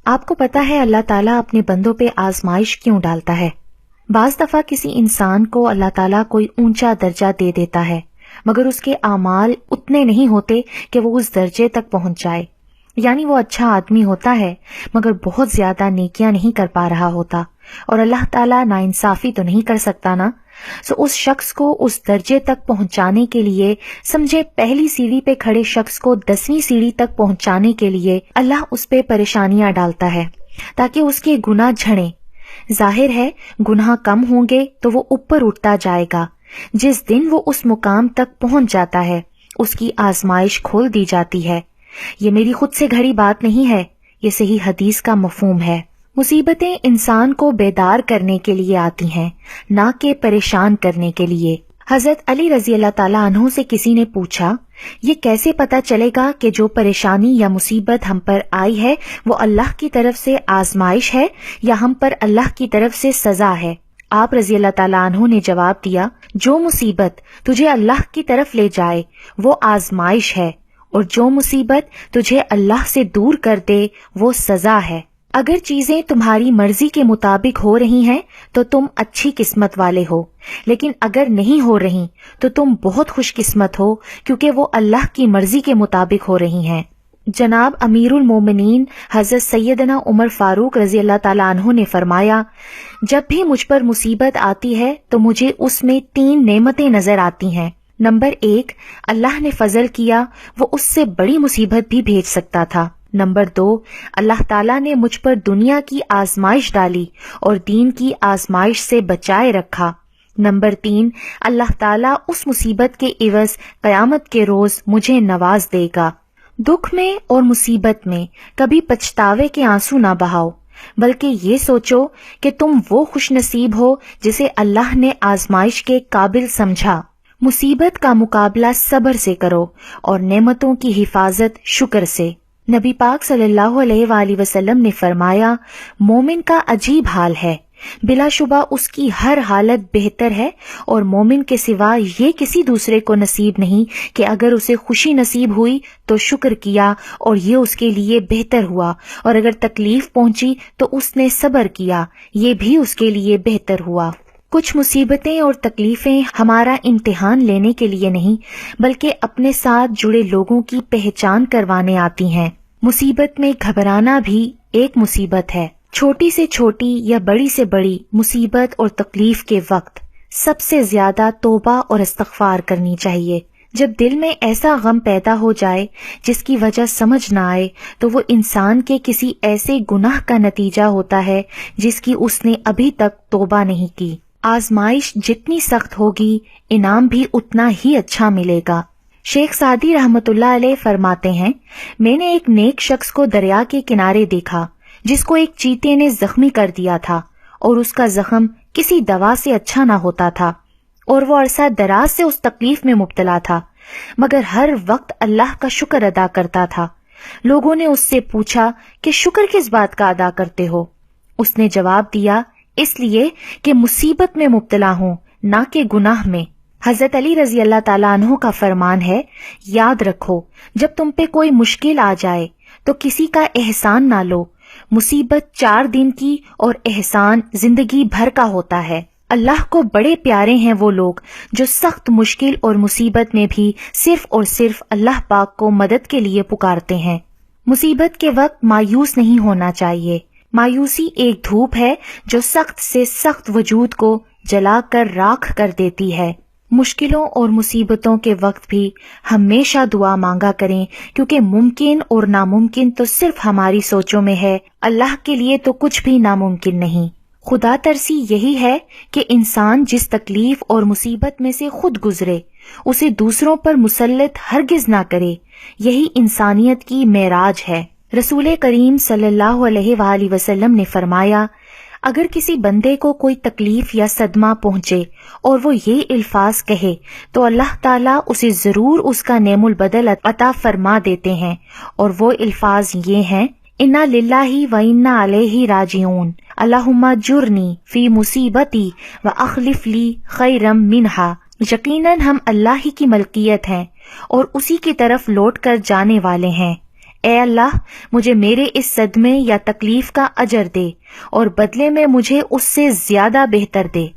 آپ کو پتا ہے اللہ تعالیٰ اپنے بندوں پہ آزمائش کیوں ڈالتا ہے؟ بعض دفعہ کسی انسان کو اللہ تعالیٰ کوئی اونچا درجہ دے دیتا ہے، مگر اس کے اعمال اتنے نہیں ہوتے کہ وہ اس درجے تک پہنچ جائے. یعنی وہ اچھا آدمی ہوتا ہے مگر بہت زیادہ نیکیاں نہیں کر پا رہا ہوتا، اور اللہ تعالیٰ ناانصافی تو نہیں کر سکتا نا. سو اس شخص کو اس درجے تک پہنچانے کے لیے، سمجھے پہلی سیڑھی پہ کھڑے شخص کو 10ویں سیڑھی تک پہنچانے کے لیے اللہ اس پہ پریشانیاں ڈالتا ہے تاکہ اس کے گناہ جھڑیں. ظاہر ہے گناہ کم ہوں گے تو وہ اوپر اٹھتا جائے گا. جس دن وہ اس مقام تک پہنچ جاتا ہے اس کی آزمائش کھول دی جاتی ہے. یہ میری خود سے گھڑی بات نہیں ہے، یہ صحیح حدیث کا مفہوم ہے. مصیبتیں انسان کو بیدار کرنے کے لیے آتی ہیں، نہ کہ پریشان کرنے کے لیے. حضرت علی رضی اللہ تعالیٰ عنہ سے کسی نے پوچھا، یہ کیسے پتا چلے گا کہ جو پریشانی یا مصیبت ہم پر آئی ہے وہ اللہ کی طرف سے آزمائش ہے یا ہم پر اللہ کی طرف سے سزا ہے؟ آپ رضی اللہ تعالیٰ عنہ نے جواب دیا، جو مصیبت تجھے اللہ کی طرف لے جائے وہ آزمائش ہے، اور جو مصیبت تجھے اللہ سے دور کر دے وہ سزا ہے. اگر چیزیں تمہاری مرضی کے مطابق ہو رہی ہیں تو تم اچھی قسمت والے ہو، لیکن اگر نہیں ہو رہی تو تم بہت خوش قسمت ہو، کیونکہ وہ اللہ کی مرضی کے مطابق ہو رہی ہیں. جناب امیر المومنین حضرت سیدنا عمر فاروق رضی اللہ تعالیٰ عنہ نے فرمایا، جب بھی مجھ پر مصیبت آتی ہے تو مجھے اس میں 3 نعمتیں نظر آتی ہیں. نمبر 1، اللہ نے فضل کیا، وہ اس سے بڑی مصیبت بھی بھیج سکتا تھا. نمبر 2، اللہ تعالیٰ نے مجھ پر دنیا کی آزمائش ڈالی اور دین کی آزمائش سے بچائے رکھا. نمبر 3، اللہ تعالیٰ اس مصیبت کے عوض قیامت کے روز مجھے نواز دے گا. دکھ میں اور مصیبت میں کبھی پچھتاوے کے آنسو نہ بہاؤ، بلکہ یہ سوچو کہ تم وہ خوش نصیب ہو جسے اللہ نے آزمائش کے قابل سمجھا. مصیبت کا مقابلہ صبر سے کرو اور نعمتوں کی حفاظت شکر سے. نبی پاک صلی اللہ علیہ وآلہ وسلم نے فرمایا، مومن کا عجیب حال ہے، بلا شبہ اس کی ہر حالت بہتر ہے، اور مومن کے سوا یہ کسی دوسرے کو نصیب نہیں کہ اگر اسے خوشی نصیب ہوئی تو شکر کیا اور یہ اس کے لیے بہتر ہوا، اور اگر تکلیف پہنچی تو اس نے صبر کیا، یہ بھی اس کے لیے بہتر ہوا. کچھ مصیبتیں اور تکلیفیں ہمارا امتحان لینے کے لیے نہیں بلکہ اپنے ساتھ جڑے لوگوں کی پہچان کروانے آتی ہیں. مصیبت میں گھبرانا بھی ایک مصیبت ہے. چھوٹی سے چھوٹی یا بڑی سے بڑی مصیبت اور تکلیف کے وقت سب سے زیادہ توبہ اور استغفار کرنی چاہیے. جب دل میں ایسا غم پیدا ہو جائے جس کی وجہ سمجھ نہ آئے تو وہ انسان کے کسی ایسے گناہ کا نتیجہ ہوتا ہے جس کی اس نے ابھی تک توبہ نہیں کی. آزمائش جتنی سخت ہوگی انعام بھی اتنا ہی اچھا ملے گا. شیخ سعدی رحمت اللہ علیہ فرماتے ہیں، میں نے ایک نیک شخص کو دریا کے کنارے دیکھا جس کو ایک چیتے نے زخمی کر دیا تھا، اور اس کا زخم کسی دوا سے اچھا نہ ہوتا تھا، اور وہ عرصہ دراز سے اس تکلیف میں مبتلا تھا، مگر ہر وقت اللہ کا شکر ادا کرتا تھا. لوگوں نے اس سے پوچھا کہ شکر کس بات کا ادا کرتے ہو؟ اس نے جواب دیا، اس لیے کہ مصیبت میں مبتلا ہوں، نہ کہ گناہ میں. حضرت علی رضی اللہ تعالیٰ عنہ کا فرمان ہے، یاد رکھو جب تم پہ کوئی مشکل آ جائے تو کسی کا احسان نہ لو. مصیبت 4 دن کی اور احسان زندگی بھر کا ہوتا ہے. اللہ کو بڑے پیارے ہیں وہ لوگ جو سخت مشکل اور مصیبت میں بھی صرف اور صرف اللہ پاک کو مدد کے لیے پکارتے ہیں. مصیبت کے وقت مایوس نہیں ہونا چاہیے. مایوسی ایک دھوپ ہے جو سخت سے سخت وجود کو جلا کر راکھ کر دیتی ہے. مشکلوں اور مصیبتوں کے وقت بھی ہمیشہ دعا مانگا کریں، کیونکہ ممکن اور ناممکن تو صرف ہماری سوچوں میں ہے، اللہ کے لیے تو کچھ بھی ناممکن نہیں. خدا ترسی یہی ہے کہ انسان جس تکلیف اور مصیبت میں سے خود گزرے اسے دوسروں پر مسلط ہرگز نہ کرے. یہی انسانیت کی معراج ہے. رسول کریم صلی اللہ علیہ وآلہ وسلم نے فرمایا، اگر کسی بندے کو کوئی تکلیف یا صدمہ پہنچے اور وہ یہ الفاظ کہے تو اللہ تعالیٰ اسے ضرور اس کا نعم البدل عطا فرما دیتے ہیں، اور وہ الفاظ یہ ہیں، انا للہ و انا علیہ راجعون، اللہم اجرنی فی مصیبتی و اخلف لی خیرم منہا. یقیناً ہم اللہ ہی کی ملکیت ہیں اور اسی کی طرف لوٹ کر جانے والے ہیں. اے اللہ مجھے میرے اس صدمے یا تکلیف کا اجر دے اور بدلے میں مجھے اس سے زیادہ بہتر دے۔